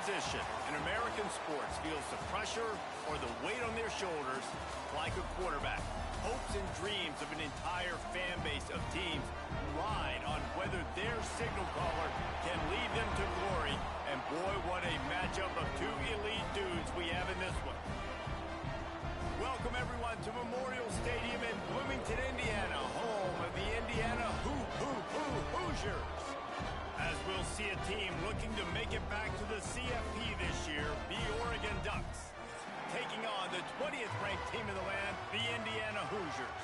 position in American sports feels the pressure or the weight on their shoulders like a quarterback. Hopes and dreams of an entire fan base of teams ride on whether their signal caller can lead them to glory. And boy, what a matchup of two elite dudes we have in this one. Welcome, everyone, to Memorial Stadium in Bloomington, Indiana, home of the Indiana Hoosiers. As we'll see a team looking to make it back to the CFP this year, the Oregon Ducks, taking on the 20th ranked team in the land, the Indiana Hoosiers.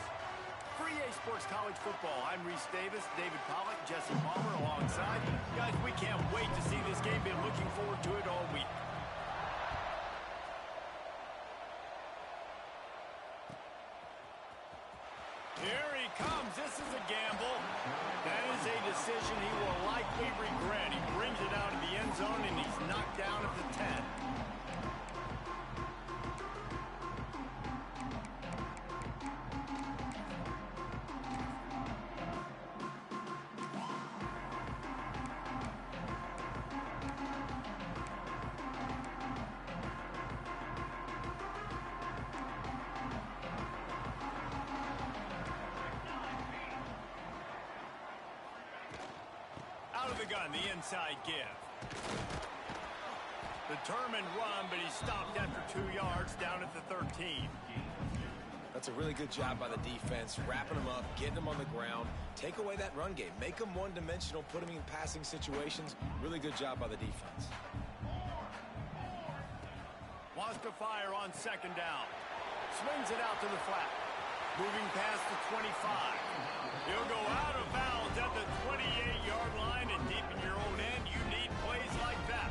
For EA Sports College Football, I'm Reese Davis, David Pollack, Jesse Palmer alongside. Guys, we can't wait to see this game. Been looking forward to it all week. Here he comes. This is a gamble. That is a decision he will likely regret. He brings it out of the end zone, and he's knocked down at the 10. Out of the gun, the inside give. Determined run, but he stopped after 2 yards down at the 13. That's a really good job by the defense, wrapping them up, getting them on the ground. Take away that run game. Make them one-dimensional, put them in passing situations. Really good job by the defense. Wants to fire on second down. Swings it out to the flat. Moving past the 25. He'll go out of bounds at the 28-yard line, and deep in your own end, you need plays like that.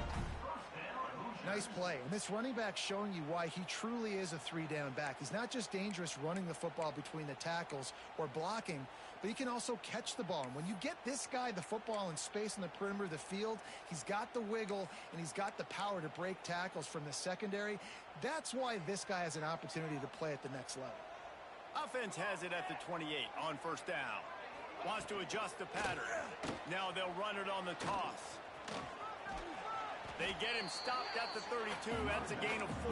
Nice play. And this running back showing you why he truly is a three-down back. He's not just dangerous running the football between the tackles or blocking, but he can also catch the ball. And when you get this guy the football in space in the perimeter of the field, he's got the wiggle and he's got the power to break tackles from the secondary. That's why this guy has an opportunity to play at the next level. Offense has it at the 28 on first down. Wants to adjust the pattern. Now they'll run it on the toss. They get him stopped at the 32. That's a gain of 4.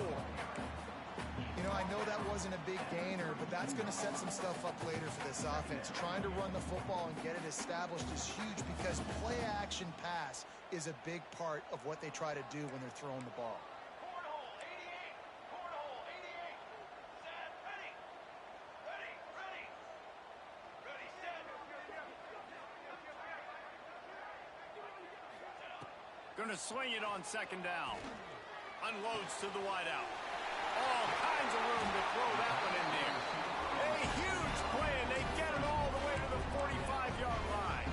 You know, I know that wasn't a big gainer, but that's going to set some stuff up later for this offense. Trying to run the football and get it established is huge because play-action pass is a big part of what they try to do when they're throwing the ball. Going to swing it on second down. Unloads to the wideout. All kinds of room to throw that one in there. A huge play, and they get it all the way to the 45-yard line.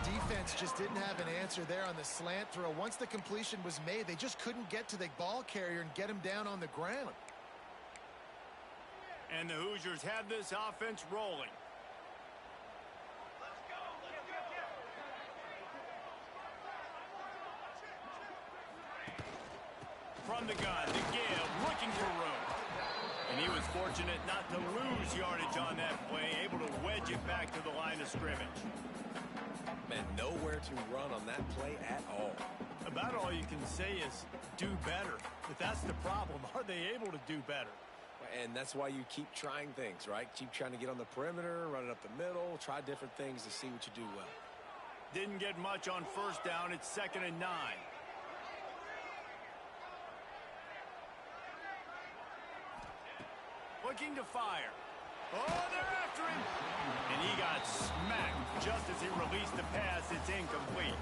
Defense just didn't have an answer there on the slant throw. Once the completion was made, they just couldn't get to the ball carrier and get him down on the ground. And the Hoosiers have this offense rolling. From the gun, the give, looking for room. And he was fortunate not to lose yardage on that play, able to wedge it back to the line of scrimmage. Man, nowhere to run on that play at all. About all you can say is do better. But that's the problem. Are they able to do better? And that's why you keep trying things, right? Keep trying to get on the perimeter, run it up the middle, try different things to see what you do well. Didn't get much on first down. It's 2nd and 9. Looking to fire. Oh, they're after him. And he got smacked just as he released the pass. It's incomplete.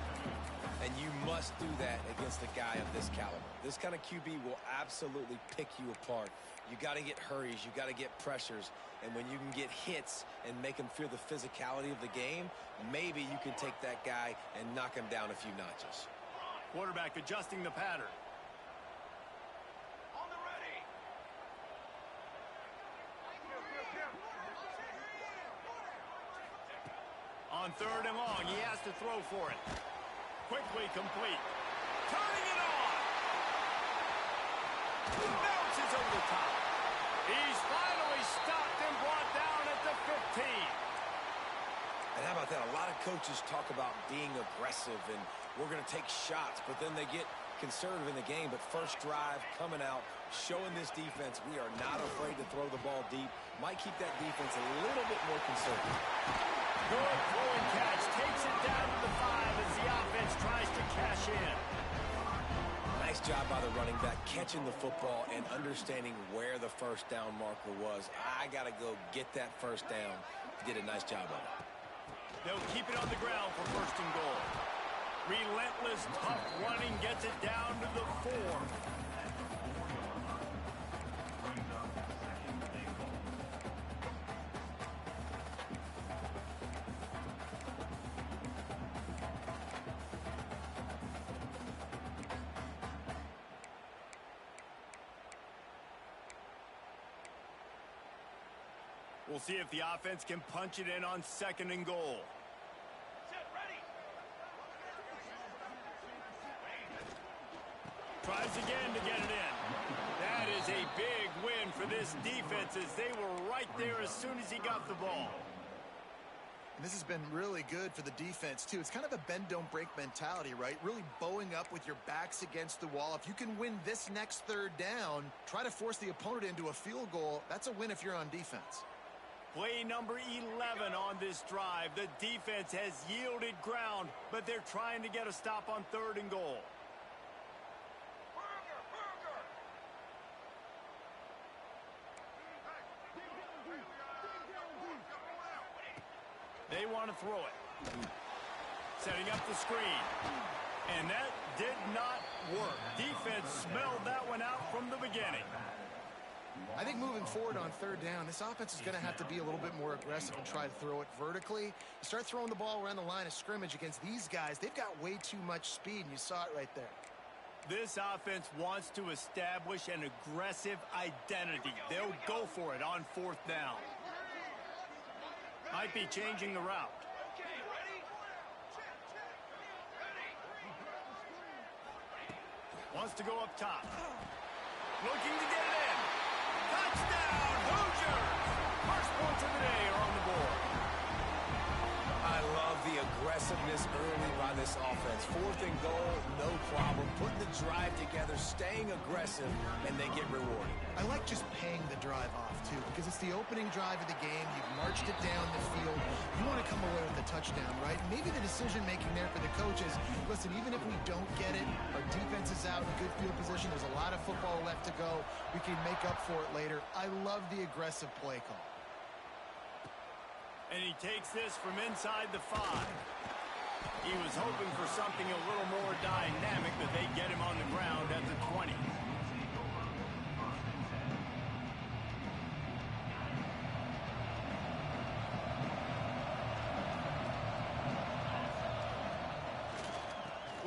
And you must do that against a guy of this caliber. This kind of QB will absolutely pick you apart. You got to get hurries. You got to get pressures. And when you can get hits and make him feel the physicality of the game, maybe you can take that guy and knock him down a few notches. Quarterback adjusting the pattern. On 3rd and long, he has to throw for it. Quickly complete. Turning it on. Bounces over the top. He's finally stopped and brought down at the 15. And how about that? A lot of coaches talk about being aggressive and we're going to take shots, but then they get conservative in the game, but first drive coming out, showing this defense we are not afraid to throw the ball deep. Might keep that defense a little bit more conservative. Good throwing catch. Takes it down to the 5 as the offense tries to cash in. Nice job by the running back, catching the football and understanding where the first down marker was. I got to go get that first down. Did a nice job on it. They'll keep it on the ground for first and goal. Relentless, tough running gets it down to the 4. We'll see if the offense can punch it in on second and goal. Tries again to get it in. That is a big win for this defense as they were right there as soon as he got the ball. And this has been really good for the defense, too. It's kind of a bend-don't-break mentality, right? Really bowing up with your backs against the wall. If you can win this next third down, try to force the opponent into a field goal. That's a win if you're on defense. Play number 11 on this drive. The defense has yielded ground, but they're trying to get a stop on third and goal. They want to throw it. Setting up the screen. And that did not work. Defense smelled that one out from the beginning. I think moving forward on third down, this offense is going to have to be a little bit more aggressive and try to throw it vertically. You start throwing the ball around the line of scrimmage against these guys, they've got way too much speed, and you saw it right there. This offense wants to establish an aggressive identity. They'll go for it on fourth down. Might be changing the route. Wants to go up top. Looking to get it in. Touchdown, Hoosiers! First points of the day are on the board. I love the aggressiveness early by this offense. Fourth and goal, no problem. Putting the drive together, staying aggressive, and they get rewarded. I like just paying the drive off, too, because it's the opening drive of the game. You've marched it down the field. You want to come away with a touchdown, right? Maybe the decision-making there for the coaches, listen, even if we don't get it, our defense is out in good field position. There's a lot of football left to go. We can make up for it later. I love the aggressive play call. And he takes this from inside the 5. He was hoping for something a little more dynamic, but they get him on the ground at the 20.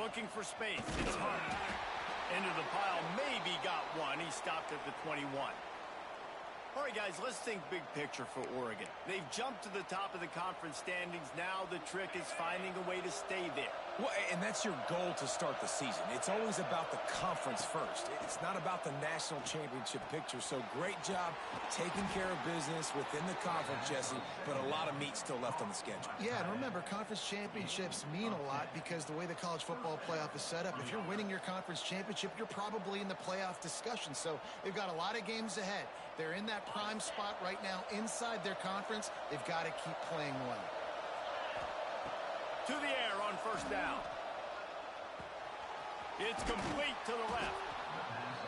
Looking for space. It's hard. Into the pile. Maybe got one. He stopped at the 21. All right, guys, let's think big picture for Oregon. They've jumped to the top of the conference standings. Now the trick is finding a way to stay there. Well, and that's your goal to start the season. It's always about the conference first. It's not about the national championship picture. So great job taking care of business within the conference, Jesse, but a lot of meat still left on the schedule. Yeah, and remember, conference championships mean a lot because the way the college football playoff is set up, if you're winning your conference championship, you're probably in the playoff discussion. So they've got a lot of games ahead. They're in that prime spot right now inside their conference. They've got to keep playing well. To the air on first down. It's complete to the left.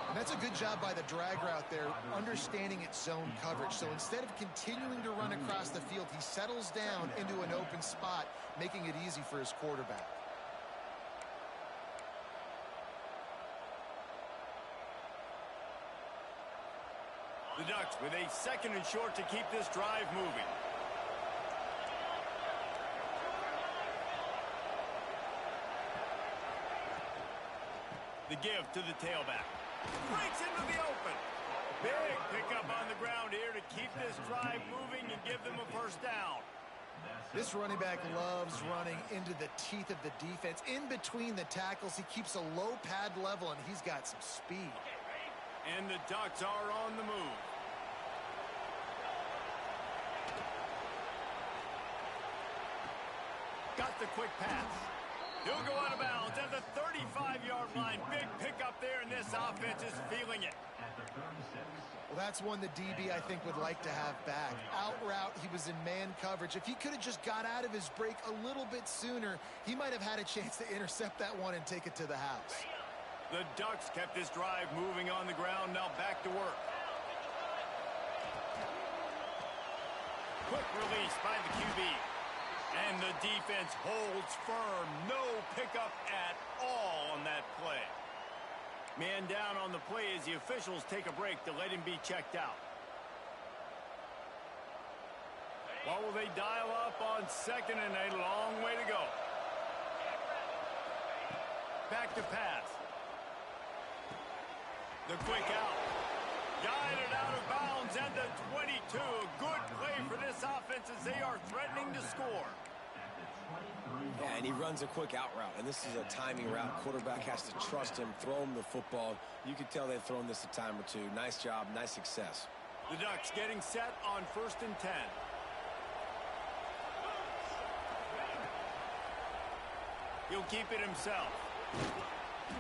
And that's a good job by the drag route there, understanding its zone coverage. So instead of continuing to run across the field, he settles down into an open spot, making it easy for his quarterback. The Ducks with a second and short to keep this drive moving. The give to the tailback. Breaks into the open. Big pickup on the ground here to keep this drive moving and give them a first down. This running back loves running into the teeth of the defense. In between the tackles, he keeps a low pad level, and he's got some speed. And the Ducks are on the move. Got the quick pass. He'll go out of bounds at the 35-yard line. Big pickup there, and this offense is feeling it. Well, that's one the DB, I think, would like to have back. Out route, he was in man coverage. If he could have just got out of his break a little bit sooner, he might have had a chance to intercept that one and take it to the house. The Ducks kept this drive moving on the ground. Now back to work. Quick release by the QB. And the defense holds firm. No pickup at all on that play. Man down on the play as the officials take a break to let him be checked out. What will they dial up on second and a long way to go? Back to pass. The quick out. Guided out of bounds at the 22. Good play for this offense as they are threatening to score. Yeah, and he runs a quick out route, and this is a timing route. Quarterback has to trust him, throw him the football. You can tell they've thrown this a time or two. Nice job, nice success. The Ducks getting set on 1st and 10. He'll keep it himself.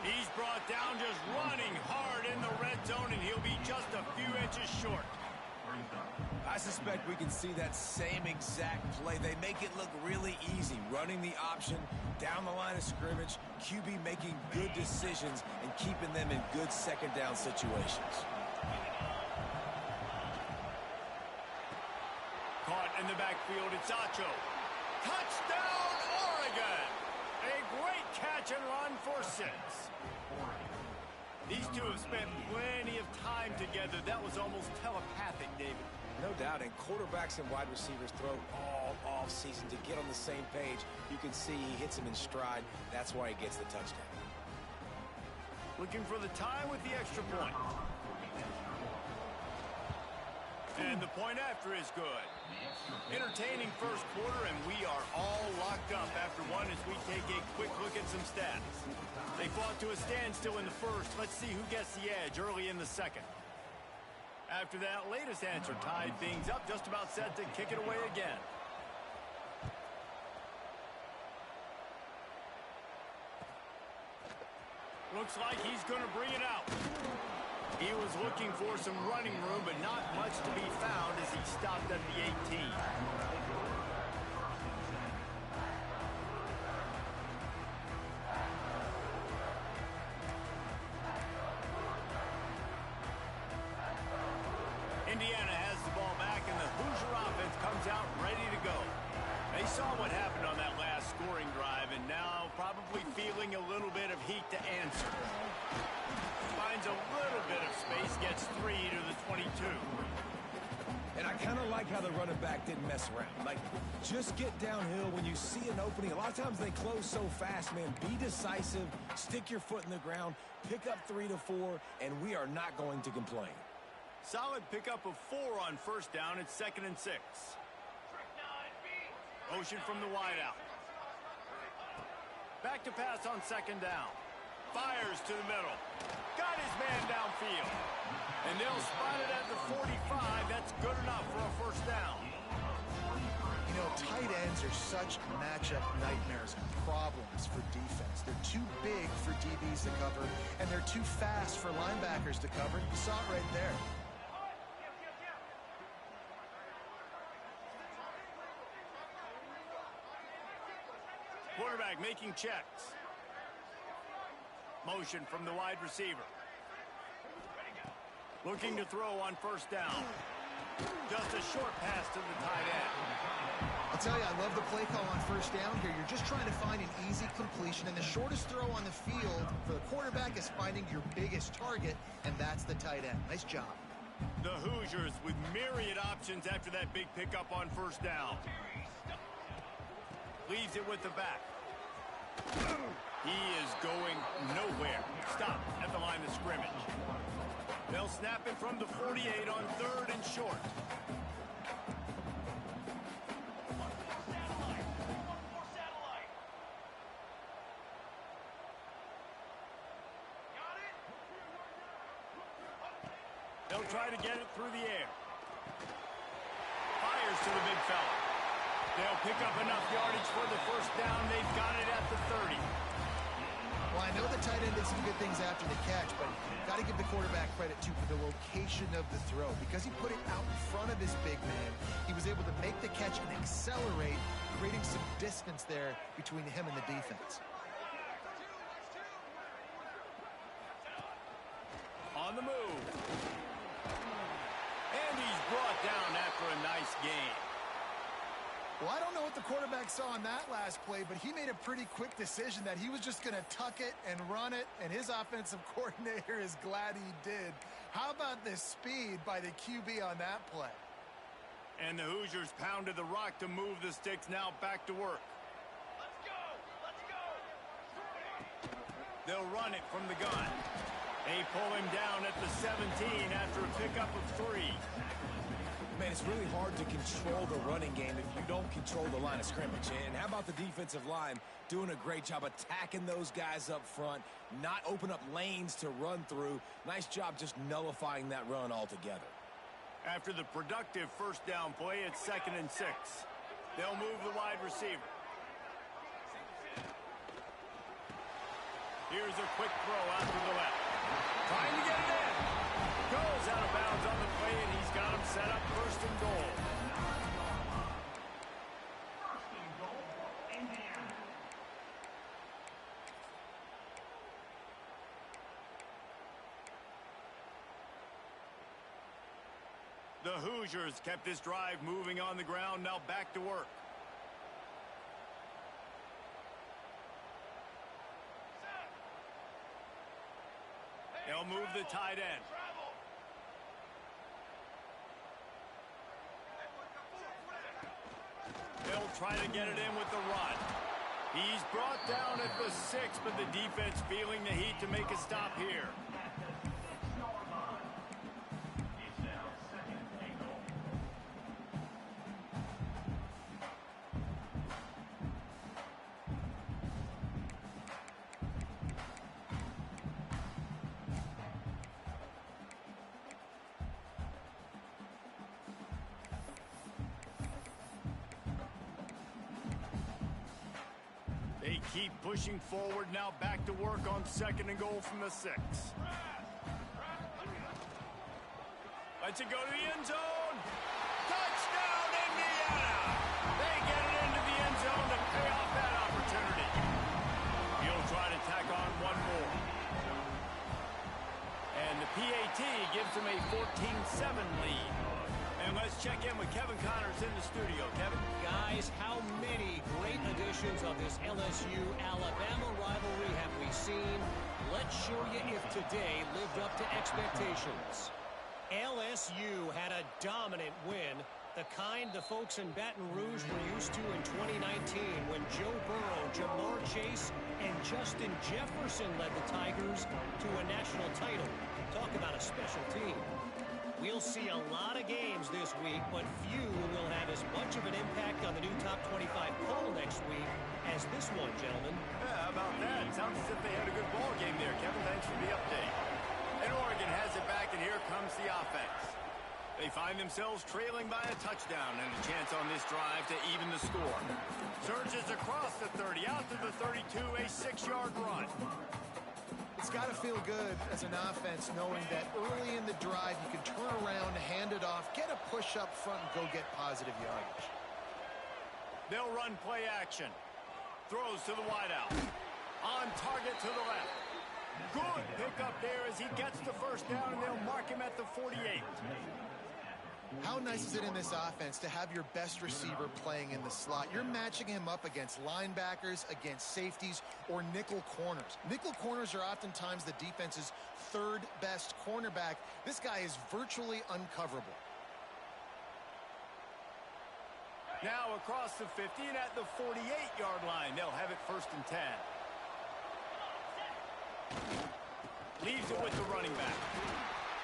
He's brought down just running hard in the red zone, and he'll be just a few inches short. I suspect we can see that same exact play. They make it look really easy, running the option down the line of scrimmage, QB making good decisions and keeping them in good second down situations. Caught in the backfield, it's Acho. Touchdown, Oregon! A great catch and run for 6. These two have spent plenty of time together. That was almost telepathic, David. No doubt, and quarterbacks and wide receivers throw all off season to get on the same page. You can see he hits him in stride. That's why he gets the touchdown. Looking for the tie with the extra point. And the point after is good. Entertaining first quarter, and we are all locked up after one as we take a quick look at some stats. They fought to a standstill in the first. Let's see who gets the edge early in the second. After that latest answer tied things up, just about set to kick it away again. Looks like he's going to bring it out. He was looking for some running room, but not much to be found as he stopped at the 18. Indiana has the ball back, and the Hoosier offense comes out ready to go. They saw what happened on that last scoring drive, and now probably feeling a little bit of heat to answer. Finds a little bit of space, gets 3 to the 22. And I kind of like how the running back didn't mess around. Like, just get downhill when you see an opening. A lot of times they close so fast, man. Be decisive, stick your foot in the ground, pick up 3 to 4, and we are not going to complain. Solid pickup of 4 on first down. It's 2nd and 6. Motion from the wideout. Back to pass on 2nd down. Fires to the middle. Got his man downfield. And they'll spot it at the 45. That's good enough for a first down. You know, tight ends are such matchup nightmares and problems for defense. They're too big for DBs to cover, and they're too fast for linebackers to cover. You saw it right there. Quarterback making checks. Motion from the wide receiver. Looking to throw on first down. Just a short pass to the tight end. I'll tell you, I love the play call on first down here. You're just trying to find an easy completion, and the shortest throw on the field for the quarterback is finding your biggest target, and that's the tight end. Nice job. The Hoosiers with myriad options after that big pickup on first down. Leaves it with the back. He is going nowhere. Stop at the line of scrimmage. They'll snap it from the 48 on 3rd and short. They'll try to get it through the air. Fires to the big fella. They'll pick up enough yardage for the first down. They've got it at the 30. Well, I know the tight end did some good things after the catch, but got to give the quarterback credit, too, for the location of the throw. Because he put it out in front of his big man, he was able to make the catch and accelerate, creating some distance there between him and the defense. On the move. And he's brought down after a nice gain. Well, I don't know what the quarterback saw on that last play, but he made a pretty quick decision that he was just going to tuck it and run it, and his offensive coordinator is glad he did. How about the speed by the QB on that play? And the Hoosiers pounded the rock to move the sticks. Now back to work. Let's go! Let's go! They'll run it from the gun. They pull him down at the 17 after a pickup of 3. Man, it's really hard to control the running game if you don't control the line of scrimmage. And how about the defensive line doing a great job attacking those guys up front, not open up lanes to run through. Nice job just nullifying that run altogether. After the productive first down play, it's 2nd and 6. They'll move the wide receiver. Here's a quick throw out to the left. Trying to get it in. Goes out of bounds on the play, and he's got him set up 1st and goal. The Hoosiers kept this drive moving on the ground. Now back to work. They'll move the tight end. They'll try to get it in with the run. He's brought down at the 6, but the defense feeling the heat to make a stop here. They keep pushing forward. Now back to work on 2nd and goal from the 6. Lets it go to the end zone. Touchdown, Indiana! They get it into the end zone to pay off that opportunity. He'll try to tack on one more. And the PAT gives them a 14-7 lead. And let's check in with Kevin Connors in the studio. Kevin? Guys, how many great editions of this LSU-Alabama rivalry have we seen? Let's show you if today lived up to expectations. LSU had a dominant win, the kind the folks in Baton Rouge were used to in 2019 when Joe Burrow, Jamar Chase, and Justin Jefferson led the Tigers to a national title. Talk about a special team. We'll see a lot of games this week, but few will have as much of an impact on the new top 25 poll next week as this one, gentlemen. Yeah, how about that? Sounds as if they had a good ball game there, Kevin. Thanks for the update. And Oregon has it back, and here comes the offense. They find themselves trailing by a touchdown and a chance on this drive to even the score. Surges across the 30, out to the 32, a 6-yard run. It's got to feel good as an offense knowing that early in the drive you can turn around, hand it off, get a push up front, and go get positive yardage. They'll run play action. Throws to the wideout. On target to the left. Good pickup there as he gets the first down, and they'll mark him at the 48. How nice is it in this offense to have your best receiver playing in the slot? You're matching him up against linebackers, against safeties, or nickel corners. Nickel corners are oftentimes the defense's third best cornerback. This guy is virtually uncoverable. Now across the 50 and at the 48-yard line. They'll have it 1st and 10. Leaves it with the running back.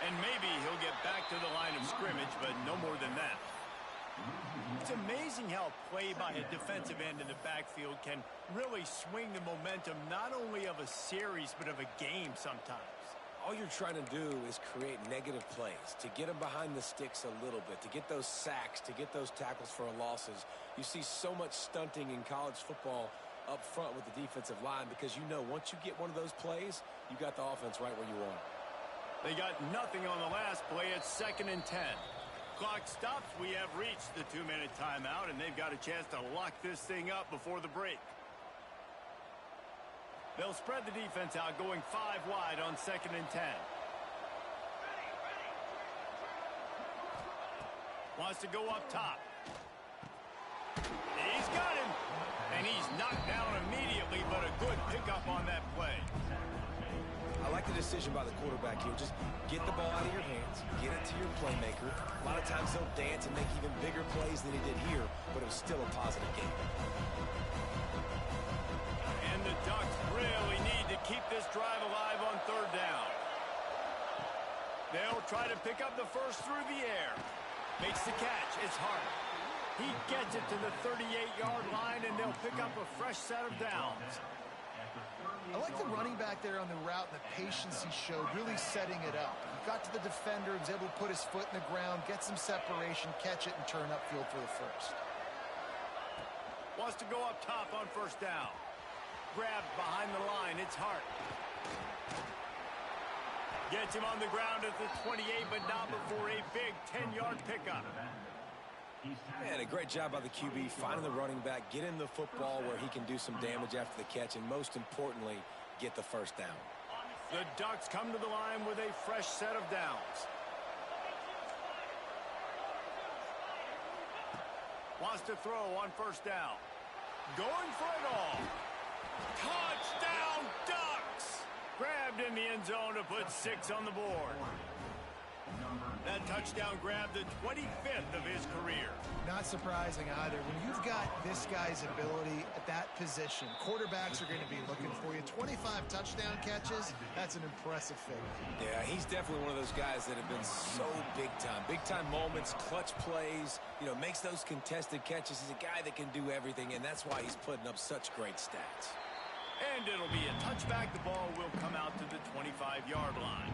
And maybe he'll get back to the line of scrimmage, but no more than that. It's amazing how play by a defensive end in the backfield can really swing the momentum not only of a series, but of a game sometimes. All you're trying to do is create negative plays, to get them behind the sticks a little bit, to get those sacks, to get those tackles for losses. You see so much stunting in college football up front with the defensive line because you know once you get one of those plays, you got the offense right where you want it. They got nothing on the last play. It's 2nd and 10. Clock stops. We have reached the 2-minute timeout, and they've got a chance to lock this thing up before the break. They'll spread the defense out, going 5 wide on 2nd and 10. Wants to go up top. He's got him. And he's knocked down immediately, but a good pickup on that play. I like the decision by the quarterback here. Just get the ball out of your hands, get it to your playmaker. A lot of times he'll dance and make even bigger plays than he did here, but it was still a positive game. And the Ducks really need to keep this drive alive on 3rd down. They'll try to pick up the first through the air. Makes the catch. It's hard. He gets it to the 38-yard line, and they'll pick up a fresh set of downs. I like the running back there on the route and the patience he showed, really setting it up. He got to the defender, was able to put his foot in the ground, get some separation, catch it, and turn upfield for the first. Wants to go up top on 1st down. Grabbed behind the line. It's Hart. Gets him on the ground at the 28, but not before a big 10-yard pickup. Man, a great job by the QB finding the running back, getting the football where he can do some damage after the catch, and most importantly, get the first down. The Ducks come to the line with a fresh set of downs. Wants to throw on 1st down. Going for it all. Touchdown, Ducks! Grabbed in the end zone to put 6 on the board. That touchdown grabbed the 25th of his career. Not surprising either. When you've got this guy's ability at that position, quarterbacks are going to be looking for you. 25 touchdown catches, that's an impressive figure. Yeah, he's definitely one of those guys that have been so big time. Big time moments, clutch plays, makes those contested catches. He's a guy that can do everything, and that's why he's putting up such great stats. And it'll be a touchback. The ball will come out to the 25-yard line.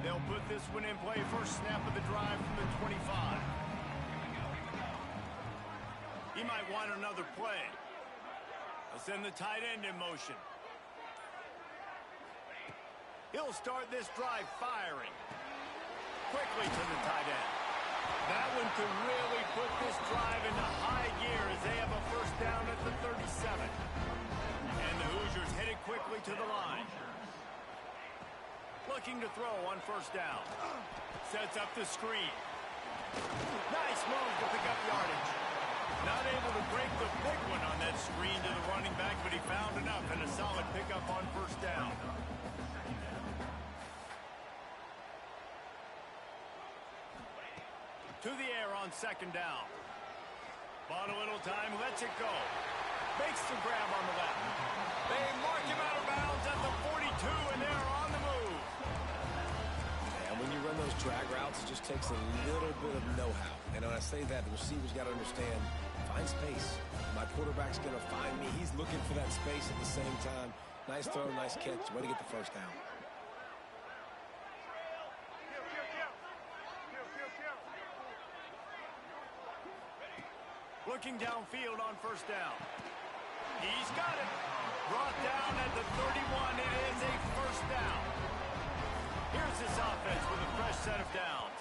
They'll put this one in play. First snap of the drive from the 25. He might want another play. They'll send the tight end in motion. He'll start this drive firing. Quickly to the tight end. That one could really put this drive into high gear as they have a first down at the 37. And the Hoosiers headed quickly to the line. Looking to throw on 1st down. Sets up the screen. Nice move to pick up yardage. Not able to break the big one on that screen to the running back, but he found enough and a solid pickup on 1st down. To the air on 2nd down. Bought a little time, lets it go. Makes the grab on the left. They mark him out of bounds at the 42, and they're on the move. And when you run those drag routes, it just takes a little bit of know-how. And when I say that, the receiver's got to understand, find space. My quarterback's going to find me. He's looking for that space at the same time. Nice throw, nice catch. Way to get the first down. Looking downfield on 1st down. He's got it. Brought down at the 31. It is a first down. Here's this offense with a fresh set of downs.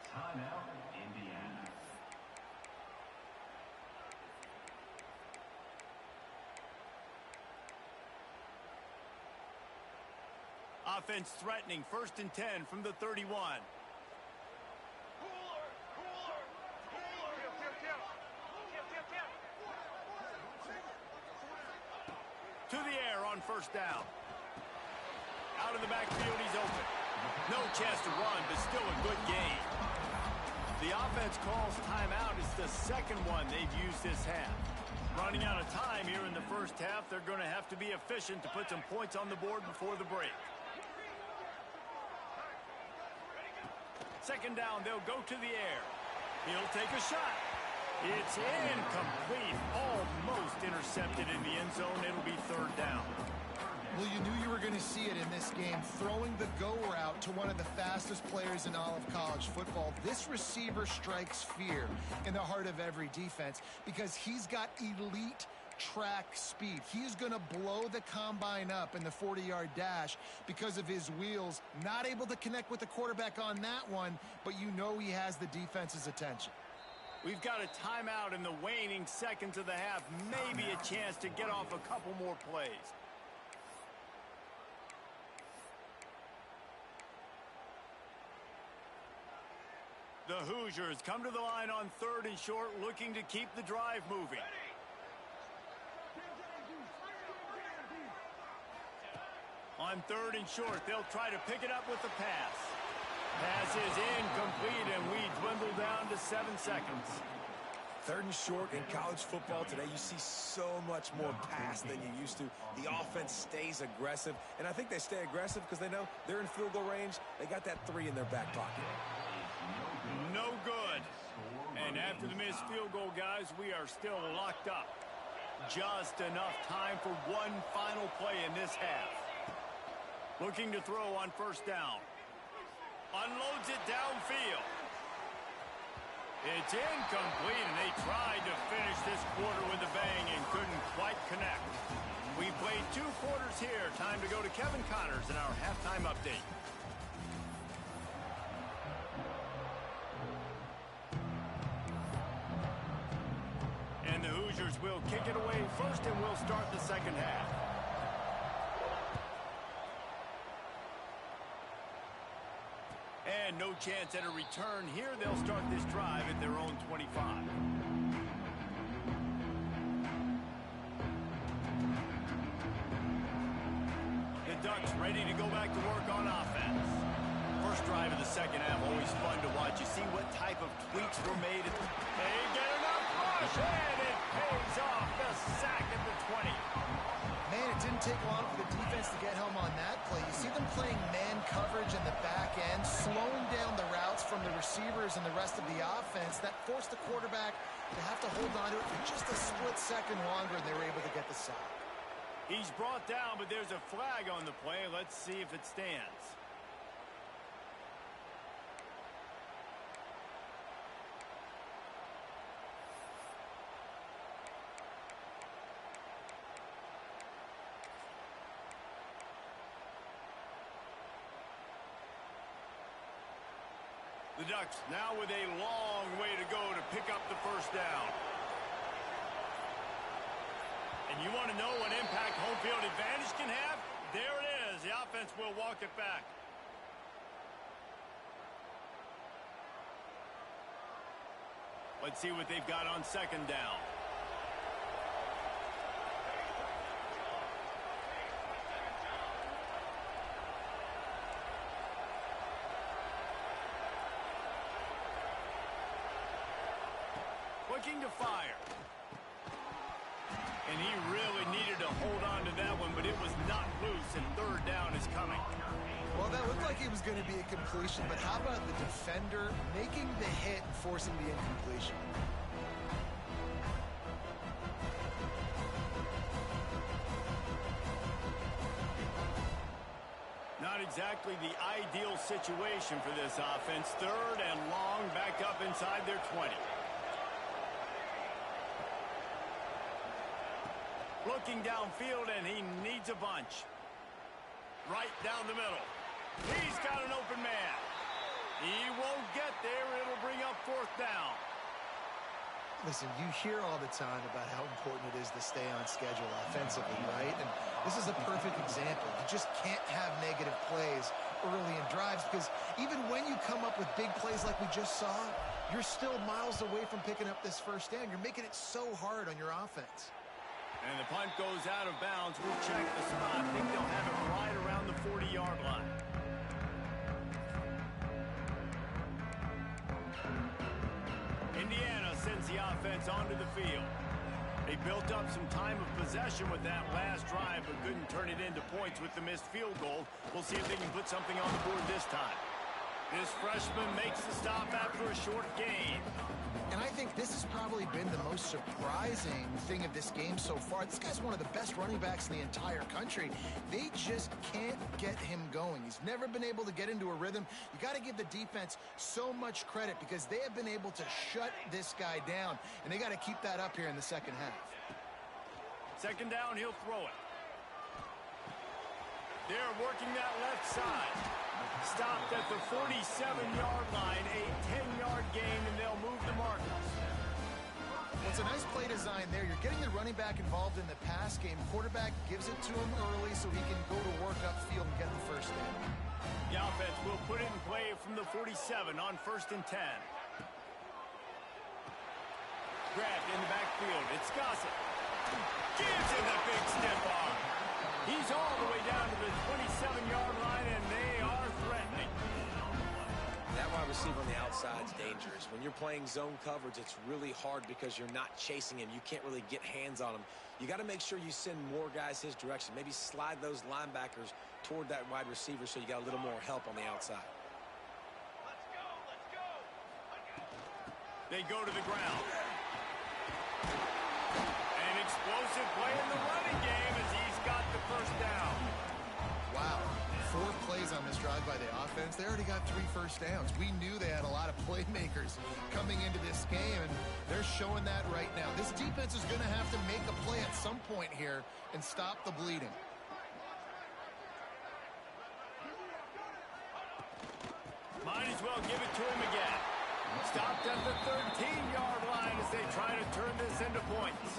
Timeout, Indiana. Offense threatening. 1st and 10 from the 31. To the air on 1st down. Out of the backfield, he's open. No chance to run, but still a good game. The offense calls timeout. It's the second one they've used this half. Running out of time here in the first half. They're going to have to be efficient to put some points on the board before the break. Second down, they'll go to the air. He'll take a shot. It's incomplete. Almost intercepted in the end zone. It'll be third down. Well, you knew you were going to see it in this game, throwing the go route to one of the fastest players in all of college football. This receiver strikes fear in the heart of every defense because he's got elite track speed. He is going to blow the combine up in the 40-yard dash because of his wheels. Not able to connect with the quarterback on that one, but you know he has the defense's attention. We've got a timeout in the waning seconds of the half. Maybe a chance to get off a couple more plays. The Hoosiers come to the line on 3rd and short, looking to keep the drive moving. On 3rd and short, they'll try to pick it up with the pass. Pass is incomplete, and we dwindle down to 7 seconds. 3rd and short in college football today, you see so much more pass than you used to. The offense stays aggressive, and I think they stay aggressive because they know they're in field goal range. They got that 3 in their back pocket. No good. And after the missed field goal, guys, we are still locked up. Just enough time for one final play in this half. Looking to throw on 1st down. Unloads it downfield. It's incomplete, and they tried to finish this quarter with a bang and couldn't quite connect. We played 2 quarters here. Time to go to Kevin Connors in our halftime update. And the Hoosiers will kick it away first, and we'll start the second half. And no chance at a return here. They'll start this drive at their own 25. The Ducks ready to go back to work on offense. First drive of the second half, always fun to watch. You see what type of tweaks were made. They get enough rush, and it pays off. The sack at the 20. Man, it didn't take long for the defense to get home on that play. You see them playing man coverage in the back end, slowing down the routes from the receivers and the rest of the offense. That forced the quarterback to have to hold on to it for just a split second longer, and they were able to get the sack. He's brought down, but there's a flag on the play. Let's see if it stands. The Ducks now with a long way to go to pick up the first down. And you want to know what impact home field advantage can have? There it is. The offense will walk it back. Let's see what they've got on 2nd down. Looking to fire. And he really needed to hold on to that one, but it was not loose, and 3rd down is coming. Well, that looked like it was going to be a completion, but how about the defender making the hit and forcing the incompletion? Not exactly the ideal situation for this offense. 3rd and long, back up inside their 20. Looking downfield, and he needs a bunch. Right down the middle. He's got an open man. He won't get there. It'll bring up 4th down. Listen, you hear all the time about how important it is to stay on schedule offensively, right? And this is a perfect example. You just can't have negative plays early in drives because even when you come up with big plays like we just saw, you're still miles away from picking up this first down. You're making it so hard on your offense. And the punt goes out of bounds. We'll check the spot. I think they'll have it right around the 40-yard line. Indiana sends the offense onto the field. They built up some time of possession with that last drive, but couldn't turn it into points with the missed field goal. We'll see if they can put something on the board this time. This freshman makes the stop after a short gain. And I think this has probably been the most surprising thing of this game so far. This guy's one of the best running backs in the entire country. They just can't get him going. He's never been able to get into a rhythm. You got to give the defense so much credit because they have been able to shut this guy down, and they got to keep that up here in the second half. Second down, he'll throw it. They're working that left side. Stopped at the 47-yard line, a 10-yard gain, and they'll move the markers. It's a nice play design there. You're getting the running back involved in the pass game. Quarterback gives it to him early so he can go to work upfield and get the first down. The offense will put it in play from the 47 on 1st and 10. Grabbed in the backfield. It's Gossett. Gives him the big stiff arm. He's all the way down to the 27-yard line, and they are threatening. That wide receiver on the outside is dangerous. When you're playing zone coverage, it's really hard because you're not chasing him. You can't really get hands on him. You got to make sure you send more guys his direction. Maybe slide those linebackers toward that wide receiver so you got a little more help on the outside. They go to the ground. An explosive play in the running game as he's got the first down. Wow. 4 plays on this drive by the offense. They already got 3 first downs. We knew they had a lot of playmakers coming into this game, and they're showing that right now. This defense is going to have to make a play at some point here and stop the bleeding. Might as well give it to him again. Stopped at the 13-yard line as they try to turn this into points.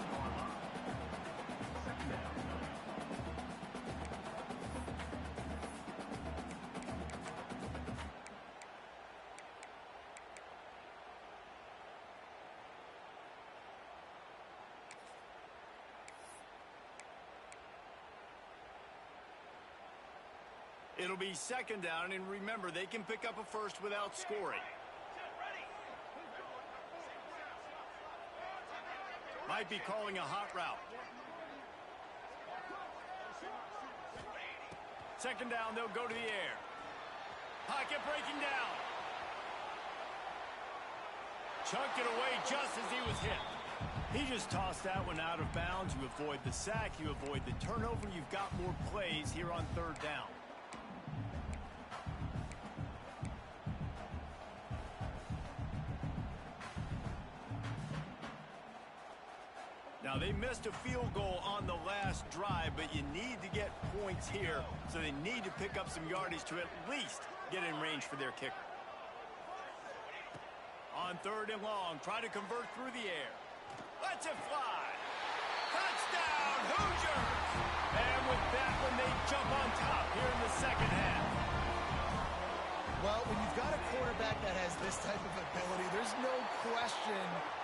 It'll be second down, and remember, they can pick up a first without scoring. Might be calling a hot route. Second down, they'll go to the air. Pocket breaking down. Chunked it away just as he was hit. He just tossed that one out of bounds. You avoid the sack, you avoid the turnover. You've got more plays here on 3rd down. Now, they missed a field goal on the last drive, but you need to get points here, so they need to pick up some yardage to at least get in range for their kicker. On 3rd and long, try to convert through the air. Lets it fly. Touchdown, Hoosiers! And with that one, they jump on top here in the second half. Well, when you've got a quarterback that has this type of ability, there's no question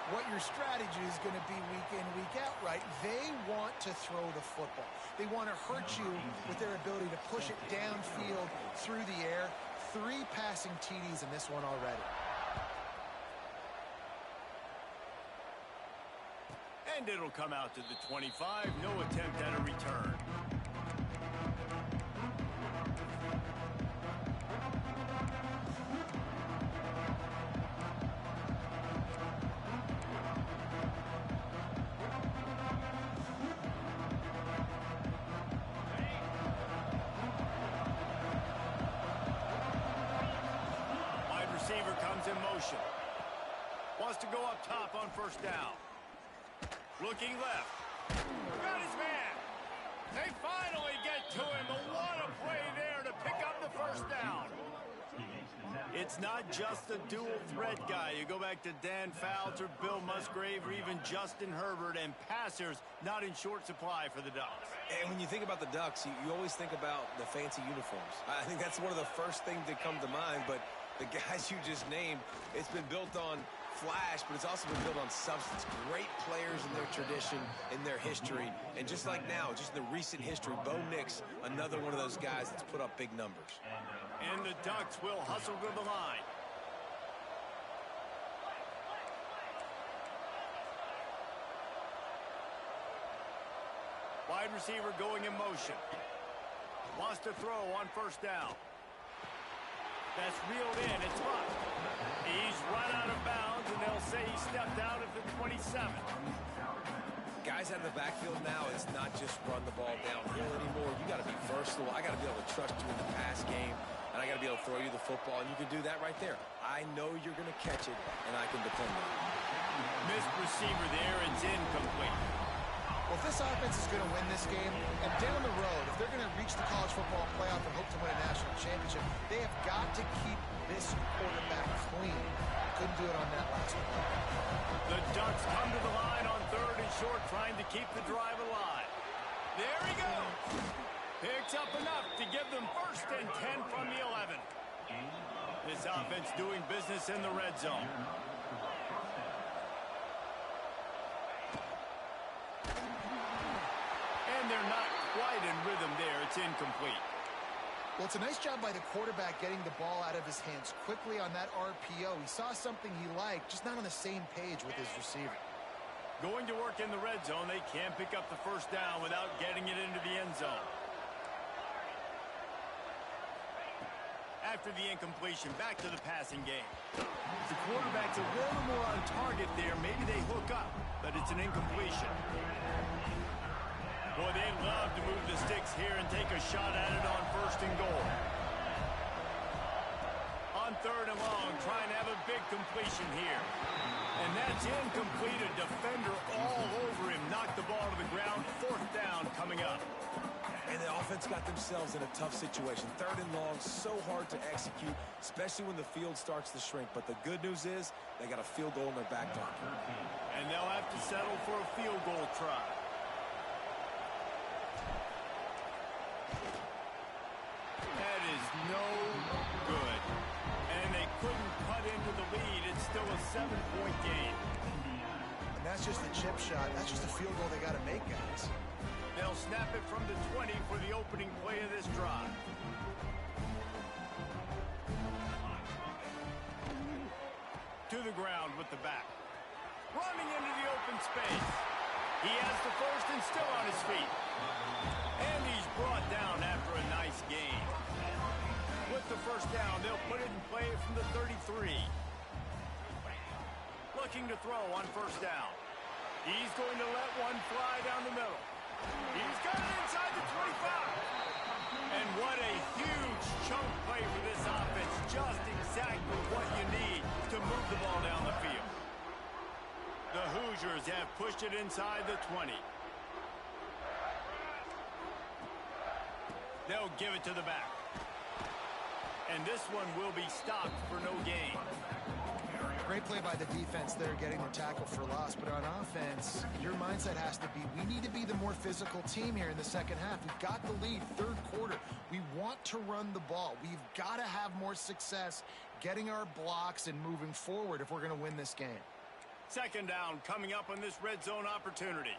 what your strategy is going to be week in, week out, right? They want to throw the football. They want to hurt you with their ability to push it downfield through the air. 3 passing TDs in this one already. And it'll come out to the 25. No attempt at a return. In motion. Wants to go up top on 1st down. Looking left. Got his man. They finally get to him. But what a play there to pick up the 1st down. It's not just a dual threat guy. You go back to Dan Fouts or Bill Musgrave or even Justin Herbert, and passers not in short supply for the Ducks. And when you think about the Ducks, you always think about the fancy uniforms. I think that's one of the first things that come to mind, but the guys you just named, it's been built on flash, but it's also been built on substance. Great players in their tradition, in their history. And just like now, just in the recent history, Bo Nix, another one of those guys that's put up big numbers. And the Ducks will hustle to the line. Wide receiver going in motion. Wants to throw on first down. That's reeled in. It's blocked. He's run out of bounds, and they'll say he stepped out at the 27. Guys out of the backfield now, it's not just run the ball downhill anymore. You got to be versatile. I got to be able to trust you in the pass game, and I got to be able to throw you the football, and you can do that right there. I know you're going to catch it, and I can depend on it. Missed receiver there. It's incomplete. Well, if this offense is going to win this game, and down the road, if they're going to reach the college football playoff and hope to win a national championship, they have got to keep this quarterback clean. Couldn't do it on that last one. The Ducks come to the line on 3rd and short, trying to keep the drive alive. There he goes. Picks up enough to give them 1st and 10 from the 11. This offense doing business in the red zone. And they're not quite in rhythm there. It's incomplete. Well, it's a nice job by the quarterback getting the ball out of his hands quickly on that RPO. He saw something he liked, just not on the same page with his receiver. Going to work in the red zone. They can't pick up the 1st down without getting it into the end zone. After the incompletion, back to the passing game. The quarterback's a little more on target there. Maybe they hook up, but it's an incompletion. Boy, they'd love to move the sticks here and take a shot at it on 1st and goal. On 3rd and long, trying to have a big completion here. And that's incomplete. A defender all over him. Knocked the ball to the ground. 4th down coming up. And the offense got themselves in a tough situation. 3rd and long, so hard to execute, especially when the field starts to shrink. But the good news is they got a field goal in their back pocket. And they'll have to settle for a field goal try. That is no good. And they couldn't cut into the lead. It's still a 7-point game. And that's just a chip shot. That's just a field goal they got to make, guys. They'll snap it from the 20 for the opening play of this drive. To the ground with the back. Running into the open space. He has the 1st and still on his feet. And he's brought down after a nice gain. With the 1st down, they'll put it in play from the 33. Looking to throw on 1st down. He's going to let one fly down the middle. He's got it inside the 25. And what a huge chunk play for this offense. Just exactly what you need to move the ball down the field. The Hoosiers have pushed it inside the 20. They'll give it to the back. And this one will be stopped for no gain. Great play by the defense there, getting the tackle for loss. But on offense, your mindset has to be, we need to be the more physical team here in the 2nd half. We've got the lead, 3rd quarter. We want to run the ball. We've got to have more success getting our blocks and moving forward if we're going to win this game. 2nd down coming up on this red zone opportunity.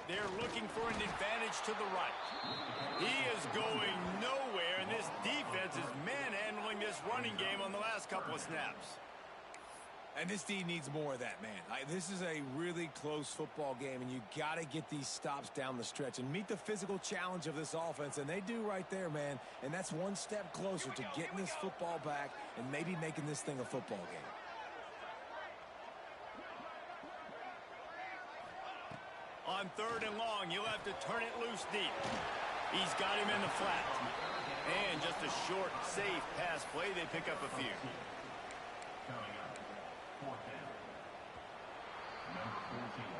They're looking for an advantage to the right. He is going nowhere, and this defense is manhandling this running game on the last couple of snaps. And this D needs more of that, man. This is a really close football game, and you got to get these stops down the stretch and meet the physical challenge of this offense, and they do right there, man. And that's one step closer to getting this football back and maybe making this thing a football game. On 3rd and long, you'll have to turn it loose deep. He's got him in the flat. And just a short, safe pass play. They pick up a few.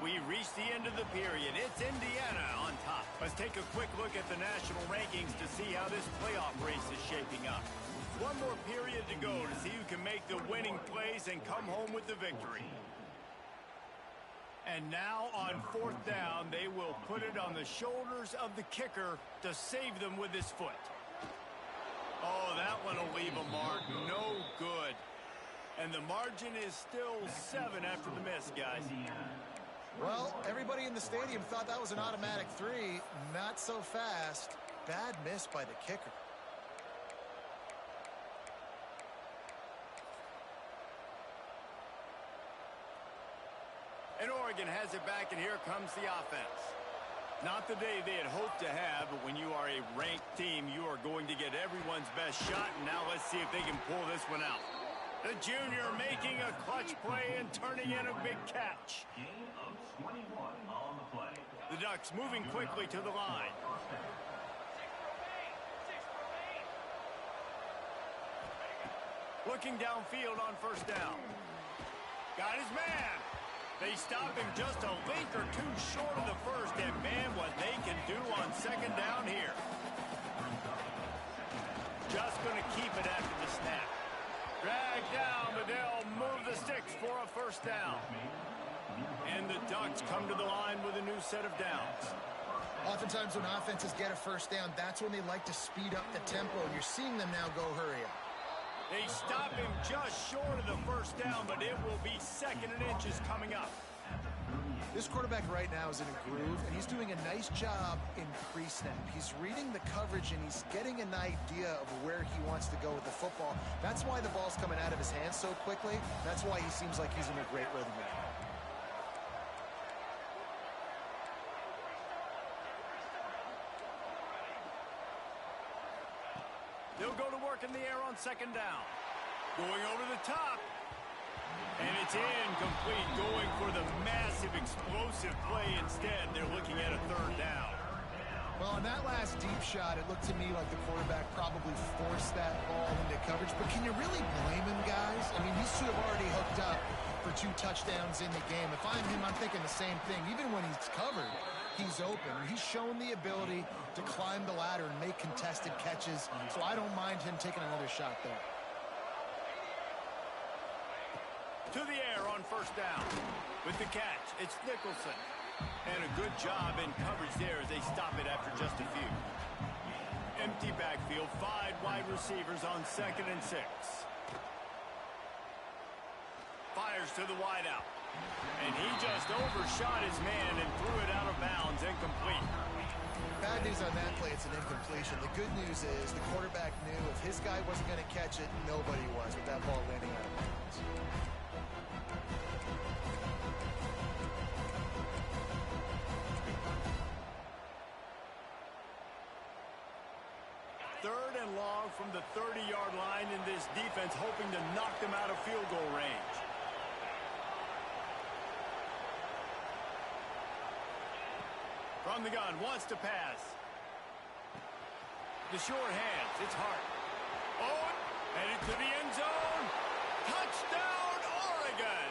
We reach the end of the period. It's Indiana on top. Let's take a quick look at the national rankings to see how this playoff race is shaping up. One more period to go to see who can make the winning plays and come home with the victory. And now on 4th down, they will put it on the shoulders of the kicker to save them with his foot. Oh, that one will leave a mark. No good. And the margin is still 7 after the miss, guys. Well, everybody in the stadium thought that was an automatic three. Not so fast. Bad miss by the kicker. And Oregon has it back, and here comes the offense. Not the day they had hoped to have, but when you are a ranked team, you are going to get everyone's best shot. And now let's see if they can pull this one out. The junior making a clutch play and turning in a big catch. Gain of 21 on the play. The Ducks moving quickly to the line. Looking downfield on first down. Got his man. They stop him just a link or two short of the first, and man, what they can do on second down here. Just going to keep it after the snap. Drag down, but they'll move the sticks for a first down. And the Ducks come to the line with a new set of downs. Oftentimes when offenses get a first down, that's when they like to speed up the tempo, and you're seeing them now go hurry up. They stop him just short of the first down, but it will be second and inches coming up. This quarterback right now is in a groove, and he's doing a nice job in pre-snap. He's reading the coverage, and he's getting an idea of where he wants to go with the football. That's why the ball's coming out of his hands so quickly. That's why he seems like he's in a great rhythm right now. They'll go to work in the air on second down. Going over the top. And it's incomplete. Going for the massive explosive play instead. They're looking at a third down. Well, on that last deep shot, it looked to me like the quarterback probably forced that ball into coverage. But can you really blame him, guys? I mean, these two have already hooked up for 2 touchdowns in the game. If I'm him, I'm thinking the same thing. Even when he's covered, he's open. He's shown the ability to climb the ladder and make contested catches. So I don't mind him taking another shot there. To the air on first down. With the catch, it's Nicholson. And a good job in coverage there as they stop it after just a few. Empty backfield, 5 wide receivers on second and 6. Fires to the wideout. And he just overshot his man and threw it out of bounds, incomplete. Bad news on that play, it's an incompletion. The good news is the quarterback knew if his guy wasn't going to catch it, nobody was with that ball landing out of bounds. Third and long from the 30-yard line, in this defense hoping to knock them out of field goal range. From the gun, wants to pass. The short hands, it's Hart. Oh, headed to the end zone. Touchdown, Oregon!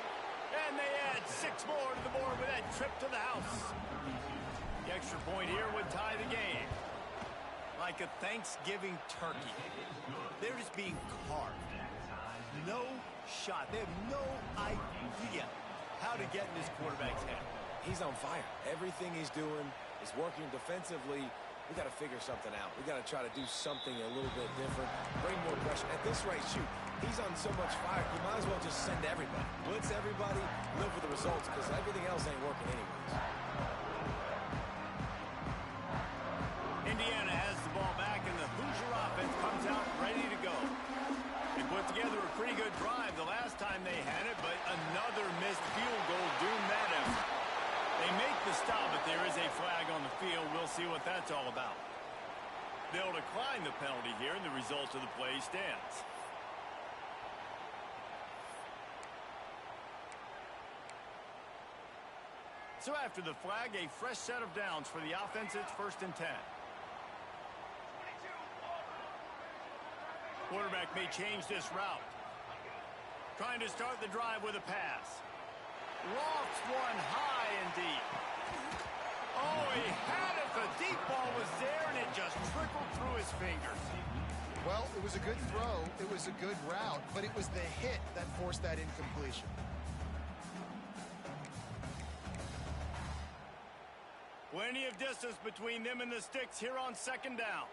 And they add 6 more to the board with that trip to the house. The extra point here would tie the game. Like a Thanksgiving turkey. They're just being carved. No shot. They have no idea how to get in this quarterback's head. He's on fire. Everything he's doing is working defensively. We got to figure something out. We got to try to do something a little bit different. Bring more pressure. At this rate, shoot, he's on so much fire, you might as well just send everybody. Blitz everybody, live with the results, because everything else ain't working anyways. Indiana has the ball back, and the Hoosier offense comes out ready to go. They put together a pretty good drive the last time they had it, but another missed field goal doomed that effort. They make the stop, but there is a flag on the field. We'll see what that's all about. They'll decline the penalty here, and the result of the play stands. So after the flag, a fresh set of downs for the offense. It's 1st and 10. Quarterback may change this route. Trying to start the drive with a pass. Lofts one high and deep. Oh, he had it. The deep ball was there, and it just trickled through his fingers. Well, it was a good throw. It was a good route, but it was the hit that forced that incompletion. Plenty of distance between them and the sticks here on second down.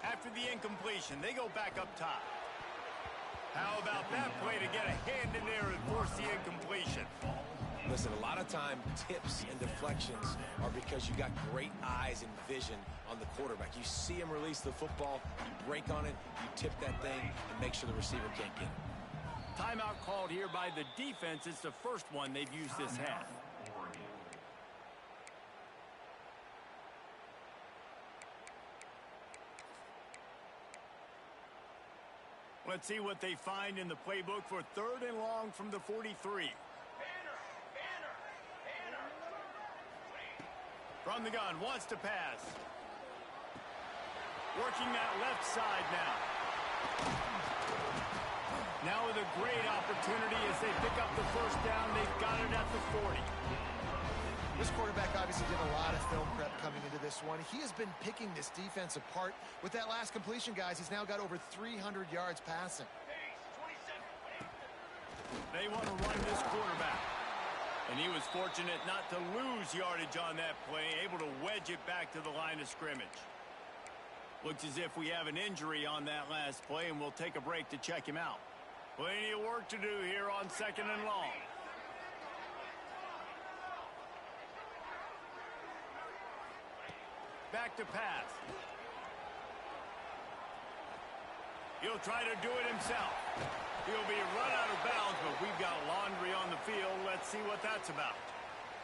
After the incompletion, they go back up top. How about that play to get a hand in there and force the incompletion? Listen, a lot of time, tips and deflections are because you got great eyes and vision on the quarterback. You see him release the football, you break on it, you tip that thing, and make sure the receiver can't get it. Timeout called here by the defense. It's the first one they've used this half. Let's see what they find in the playbook for 3rd and long from the 43. From the gun, wants to pass. Working that left side now. Now with a great opportunity as they pick up the first down. They've got it at the 40. This quarterback obviously did a lot of film prep coming into this one. He has been picking this defense apart. With that last completion, guys, he's now got over 300 yards passing. They want to run this quarterback. And he was fortunate not to lose yardage on that play, able to wedge it back to the line of scrimmage. Looks as if we have an injury on that last play, and we'll take a break to check him out. Plenty of work to do here on 2nd and long. Back to pass. He'll try to do it himself. He'll be run out of bounds, but we've got laundry on the field. Let's see what that's about.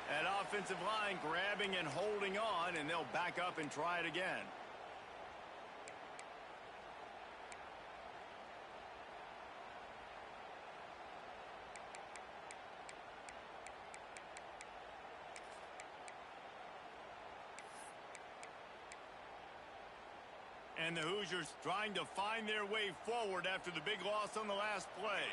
That offensive line grabbing and holding on, and they'll back up and try it again. And the Hoosiers trying to find their way forward after the big loss on the last play.